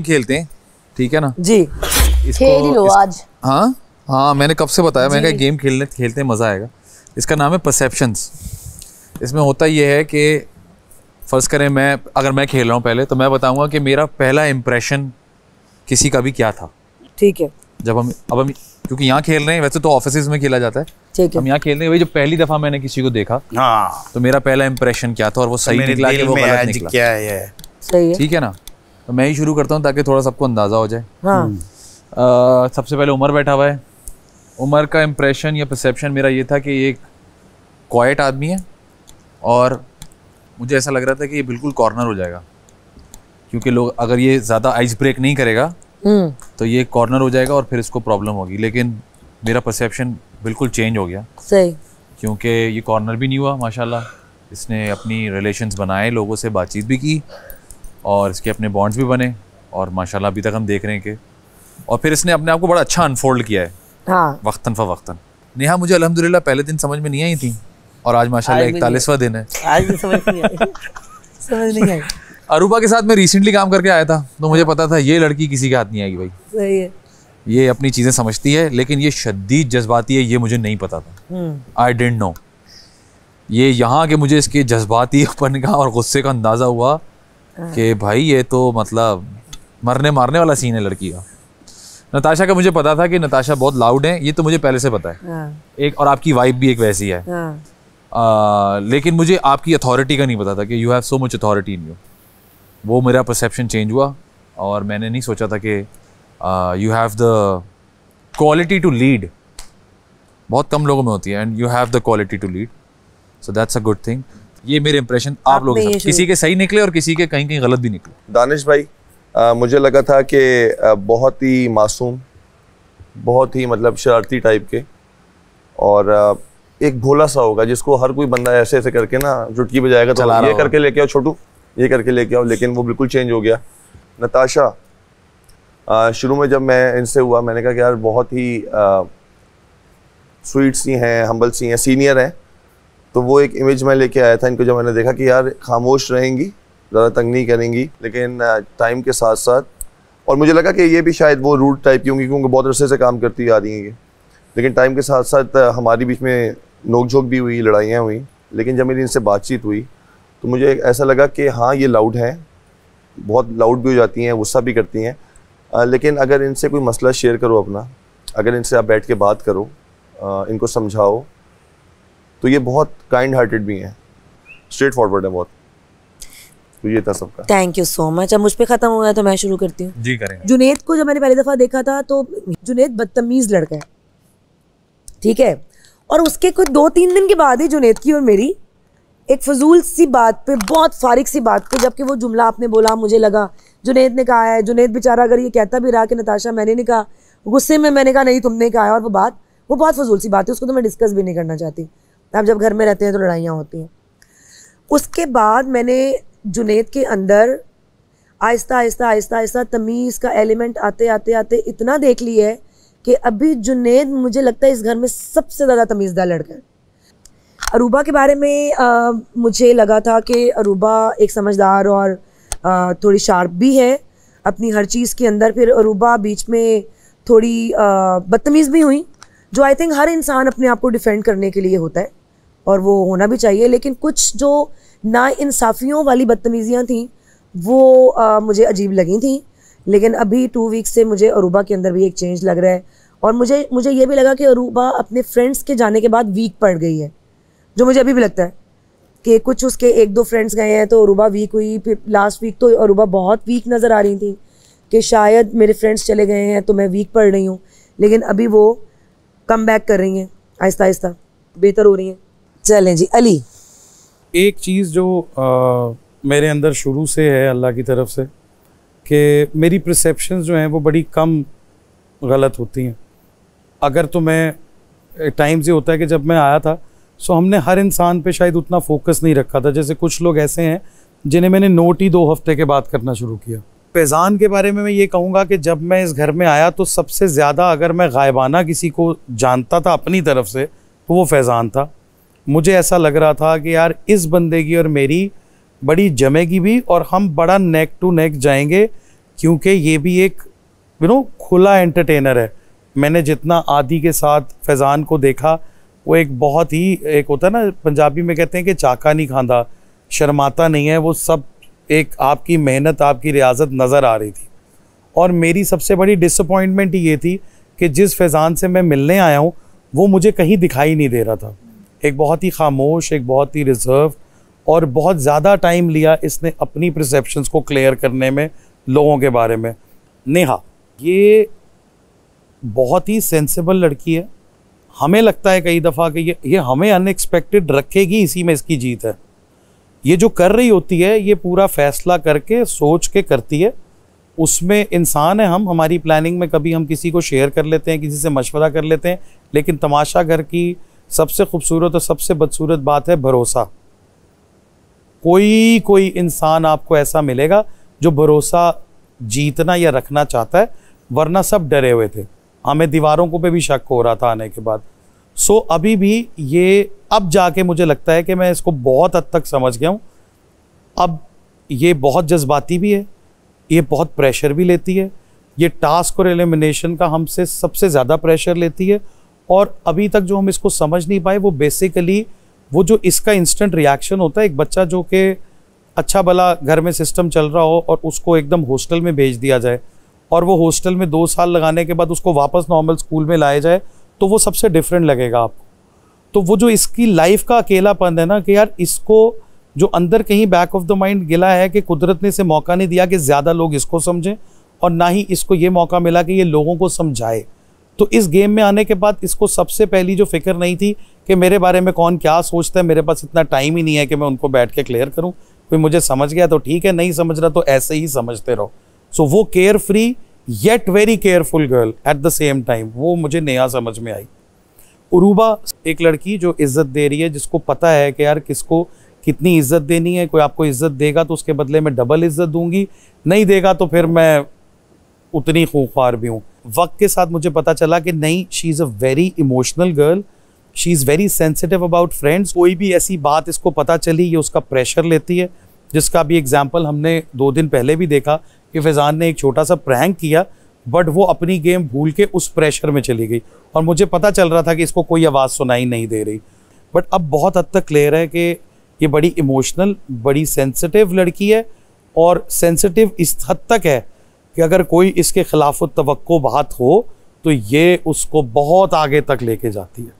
खेलते हैं, ठीक है ना जी। खेल ही लो आज। हाँ हाँ, मैंने कब से बताया, मैंने कहा गेम खेलते हैं, मज़ा आएगा। इसका नाम है परसेप्शंस। इसमें होता ये है कि फ़र्ज़ करें अगर मैं खेल रहा हूँ पहले, तो मैं बताऊँगा कि मेरा पहला इम्प्रेशन किसी का भी क्या था, ठीक है। जब हम क्योंकि यहाँ खेल रहे हैं, वैसे तो ऑफिसेज में खेला जाता है, ठीक है, हम यहाँ खेल रहे हैं, वही जो पहली दफ़ा मैंने किसी को देखा, हाँ, तो मेरा पहला इम्प्रेशन क्या था और वो सही निकला कि वो गलत निकला, क्या है, सही है, ठीक है ना। तो मैं ही शुरू करता हूँ ताकि थोड़ा सबको अंदाज़ा हो जाए। हाँ। सबसे पहले उमर बैठा हुआ है। उमर का इम्प्रेशन या परसेप्शन मेरा ये था कि ये एक क्वाइट आदमी है और मुझे ऐसा लग रहा था कि ये बिल्कुल कॉर्नर हो जाएगा, क्योंकि लोग अगर ये ज़्यादा आइस ब्रेक नहीं करेगा तो ये कॉर्नर हो जाएगा और फिर इसको प्रॉब्लम होगी। लेकिन मेरा परसेप्शन बिल्कुल चेंज हो गया, सही, क्योंकि ये कॉर्नर भी नहीं हुआ माशाल्लाह। इसने अपनी रिलेशंस बनाए, लोगों से बातचीत भी की और इसके अपने बॉन्ड्स भी बने और माशाल्लाह अभी तक हम देख रहे हैं कि, और फिर इसने अपने आप को बड़ा अच्छा अनफोल्ड किया है, हाँ, वक्तन फ़वक्तन। नेहा मुझे अल्हम्दुलिल्लाह पहले दिन समझ में नहीं आई थी और आज माशाल्लाह 41वां दिन है, आज भी समझ नहीं आई। अरूबा के साथ मैं रिसेंटली काम करके आया था, तो मुझे पता था ये लड़की किसी के हाथ नहीं आएगी भाई, सही है, ये अपनी चीज़ें समझती है, लेकिन ये शदीद जज्बाती है, ये मुझे नहीं पता था, आई डिडंट नो। ये यहाँ के मुझे इसके जज्बातीपन का और गुस्से का अंदाज़ा हुआ कि भाई ये तो मतलब मरने मारने वाला सीन है लड़की का। नताशा का मुझे पता था कि नताशा बहुत लाउड है, ये तो मुझे पहले से पता है, एक, और आपकी वाइब भी एक वैसी है, लेकिन मुझे आपकी अथॉरिटी का नहीं पता था कि you have so much authority in you. वो मेरा परसेप्शन चेंज हुआ और मैंने नहीं सोचा था कि you have the quality to lead, बहुत कम लोगों में होती है, and you have the quality to lead, so that's a good thing. ये मेरे इंप्रेशन आप लोगों के साथ, किसी के सही निकले और किसी के कहीं कहीं गलत भी निकले। दानिश भाई, मुझे लगा था कि बहुत ही मासूम, बहुत ही मतलब शरारती टाइप के, और एक भोला सा होगा जिसको हर कोई बंदा ऐसे ऐसे करके ना चुटकी बजाएगा, तो ये करके लेके आओ छोटू, ये करके लेके आओ, लेकिन वो बिल्कुल चेंज हो गया। नताशा, शुरू में जब मैं इनसे हुआ, मैंने कहा कि यार बहुत ही स्वीट सी हैं, हम्बल सी हैं, सीनियर हैं, तो वो एक इमेज मैं लेके आया था इनको। जब मैंने देखा कि यार खामोश रहेंगी, ज़्यादा तंग नहीं करेंगी, लेकिन टाइम के साथ साथ, और मुझे लगा कि ये भी शायद वो रूड टाइप की होंगी क्योंकि बहुत अरसे से काम करती आ रही हैं ये, लेकिन टाइम के साथ साथ हमारी बीच में नोक-झोंक भी हुई, लड़ाइयाँ हुई, लेकिन जब मेरी इनसे बातचीत हुई तो मुझे ऐसा लगा कि हाँ ये लाउड हैं, बहुत लाउड भी हो जाती हैं, गुस्सा भी करती हैं, लेकिन अगर इनसे कोई मसला शेयर करो अपना, अगर इनसे आप बैठ के बात करो, इनको समझाओ, तो ये बहुत काइंड हार्टेड भी हैं, स्ट्रेट फॉरवर्ड है बहुत। तो ये था सबका। Thank you so much. अब मुझ पे खत्म हो गया तो मैं शुरू करती हूँ। जी करेंगे। जुनेद को जब मैंने पहली दफा देखा था तो जुनेद बदतमीज लड़का है, ठीक है, और उसके कुछ 2-3 दिन के बाद ही जुनेद की और मेरी एक फजूल सी बात पे, बहुत फारिग सी बात पे, जबकि वो जुमला आपने बोला मुझे लगा जुनेद ने कहा है, जुनेद बेचारा अगर ये कहता भी रहा कि नताशा मैंने नहीं कहा, गुस्से में मैंने कहा नहीं तुमने कहा है, और वो बहुत फजूल सी बात है, उसको तो मैं डिस्कस भी नहीं करना चाहती। अब जब घर में रहते हैं तो लड़ाइयाँ होती हैं। उसके बाद मैंने जुनेद के अंदर आहिस्ता आहिस्ता आहिस्ता आहिस्ता तमीज़ का एलिमेंट आते आते आते इतना देख लिया है कि अभी जुनेद मुझे लगता है इस घर में सबसे ज़्यादा तमीज़दार लड़का है। अरूबा के बारे में मुझे लगा था कि अरूबा एक समझदार और थोड़ी शार्प भी है अपनी हर चीज़ के अंदर। फिर अरूबा बीच में थोड़ी बदतमीज़ भी हुई, जो आई थिंक हर इंसान अपने आप को डिफेंड करने के लिए होता है और वो होना भी चाहिए, लेकिन कुछ जो नाइंसाफ़ियों वाली बदतमीज़ियाँ थीं वो मुझे अजीब लगी थी। लेकिन अभी 2 वीक्स से मुझे अरूबा के अंदर भी एक चेंज लग रहा है, और मुझे ये भी लगा कि अरूबा अपने फ्रेंड्स के जाने के बाद वीक पड़ गई है, जो मुझे अभी भी लगता है कि कुछ उसके 1-2 फ्रेंड्स गए हैं तो अरूबा वीक हुई। फिर लास्ट वीक तो अरूबा बहुत वीक नज़र आ रही थी कि शायद मेरे फ्रेंड्स चले गए हैं तो मैं वीक पड़ रही हूँ, लेकिन अभी वो कम बैक कर रही हैं, आहिस्ता आहिस्ता बेहतर हो रही हैं। चलें जी। अली, एक चीज़ जो मेरे अंदर शुरू से है अल्लाह की तरफ से, कि मेरी परसेप्शंस जो हैं वो बड़ी कम गलत होती हैं। अगर तो मैं टाइम से होता है कि जब मैं आया था सो हमने हर इंसान पे शायद उतना फोकस नहीं रखा था, जैसे कुछ लोग ऐसे हैं जिन्हें मैंने नोट ही 2 हफ्ते के बाद करना शुरू किया। फैज़ान के बारे में मैं ये कहूँगा कि जब मैं इस घर में आया तो सबसे ज़्यादा अगर मैं गायबाना किसी को जानता था अपनी तरफ से तो वो फैज़ान था। मुझे ऐसा लग रहा था कि यार इस बंदे की और मेरी बड़ी जमेगी भी, और हम बड़ा नेक टू नेक जाएंगे, क्योंकि ये भी एक खुला एंटरटेनर है। मैंने जितना आदि के साथ फैज़ान को देखा, वो एक बहुत ही, एक होता है ना पंजाबी में कहते हैं कि चाका नहीं खांदा, शर्माता नहीं है, वो सब एक आपकी मेहनत, आपकी रियाजत नज़र आ रही थी। और मेरी सबसे बड़ी डिसअपॉइंटमेंट ये थी कि जिस फैज़ान से मैं मिलने आया हूँ वो मुझे कहीं दिखाई नहीं दे रहा था। एक बहुत ही खामोश, एक बहुत ही रिजर्व, और बहुत ज़्यादा टाइम लिया इसने अपनी परसेप्शंस को क्लियर करने में लोगों के बारे में। नेहा ये बहुत ही सेंसिबल लड़की है। हमें लगता है कई दफ़ा कि ये हमें अनएक्सपेक्टेड रखेगी, इसी में इसकी जीत है। ये जो कर रही होती है ये पूरा फैसला करके सोच के करती है। उसमें इंसान है हम, हमारी प्लानिंग में कभी हम किसी को शेयर कर लेते हैं, किसी से मशवरा कर लेते हैं, लेकिन तमाशा घर की सबसे खूबसूरत और सबसे बदसूरत बात है भरोसा। कोई इंसान आपको ऐसा मिलेगा जो भरोसा जीतना या रखना चाहता है, वरना सब डरे हुए थे। हमें दीवारों को पे भी शक हो रहा था आने के बाद। सो अभी भी ये, अब जाके मुझे लगता है कि मैं इसको बहुत हद तक समझ गया हूँ। अब ये बहुत जज्बाती भी है, ये बहुत प्रेशर भी लेती है, ये टास्क और एलिमिनेशन का हमसे सबसे ज़्यादा प्रेशर लेती है। और अभी तक जो हम इसको समझ नहीं पाए वो बेसिकली वो जो इसका इंस्टेंट रिएक्शन होता है, एक बच्चा जो कि अच्छा भला घर में सिस्टम चल रहा हो और उसको एकदम हॉस्टल में भेज दिया जाए और वो हॉस्टल में 2 साल लगाने के बाद उसको वापस नॉर्मल स्कूल में लाया जाए, तो वो सबसे डिफरेंट लगेगा आपको। तो वो जो इसकी लाइफ का अकेलापन है ना, कि यार इसको जो अंदर कहीं बैक ऑफ द माइंड गिला है कि कुदरत ने इसे मौका नहीं दिया कि ज़्यादा लोग इसको समझें, और ना ही इसको ये मौका मिला कि ये लोगों को समझाए। तो इस गेम में आने के बाद इसको सबसे पहली जो फिक्र नहीं थी कि मेरे बारे में कौन क्या सोचता है, मेरे पास इतना टाइम ही नहीं है कि मैं उनको बैठ के क्लियर करूं। कोई मुझे समझ गया तो ठीक है, नहीं समझ रहा तो ऐसे ही समझते रहो। सो वो care free yet very careful girl at the same time, वो मुझे नया समझ में आई। उरूबा एक लड़की जो इज्जत दे रही है, जिसको पता है कि यार किसको कितनी इज्जत देनी है। कोई आपको इज्जत देगा तो उसके बदले में डबल इज्जत दूंगी, नहीं देगा तो फिर मैं उतनी खूंखार भी हूँ। वक्त के साथ मुझे पता चला कि नहीं, she is a very emotional girl, she is very sensitive about friends. कोई भी ऐसी बात इसको पता चली, ये उसका प्रेशर लेती है, जिसका भी एग्जाम्पल हमने 2 दिन पहले भी देखा कि फैज़ान ने एक छोटा सा प्रैंक किया, बट वो अपनी गेम भूल के उस प्रेशर में चली गई। और मुझे पता चल रहा था कि इसको कोई आवाज़ सुनाई नहीं दे रही, बट अब बहुत हद तक क्लियर है कि ये बड़ी इमोशनल, बड़ी सेंसिटिव लड़की है। और सेंसिटिव इस हद तक है कि अगर कोई इसके खिलाफ तवक्को बात हो तो ये उसको बहुत आगे तक लेके जाती है।